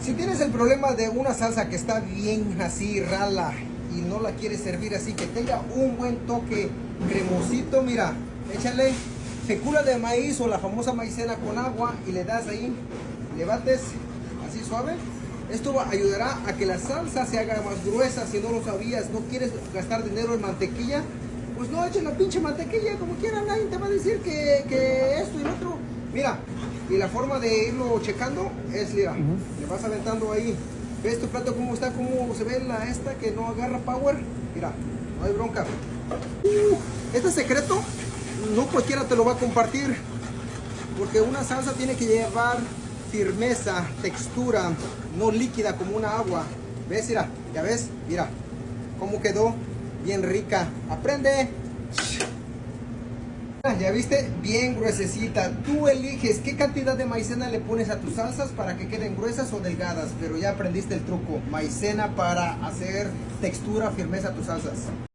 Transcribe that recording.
Si tienes el problema de una salsa que está bien así rala y no la quieres servir así, que tenga un buen toque cremosito, mira, échale fécula de maíz o la famosa maicena con agua y le das ahí, le bates así suave. Esto ayudará a que la salsa se haga más gruesa. Si no lo sabías, no quieres gastar dinero en mantequilla, pues no eches la pinche mantequilla, como quiera, nadie te va a decir que esto y lo otro. Mira, y la forma de irlo checando es, mira, le vas aventando ahí. ¿Ves tu plato cómo está? ¿Cómo se ve la esta que no agarra power? Mira, no hay bronca. Este secreto no cualquiera te lo va a compartir, porque una salsa tiene que llevar firmeza, textura, no líquida como una agua. ¿Ves? Mira, ya ves, mira cómo quedó, bien rica. Aprende. Ya viste, bien gruesecita. Tú eliges qué cantidad de maicena le pones a tus salsas para que queden gruesas o delgadas, pero ya aprendiste el truco. Maicena para hacer textura, firmeza a tus salsas.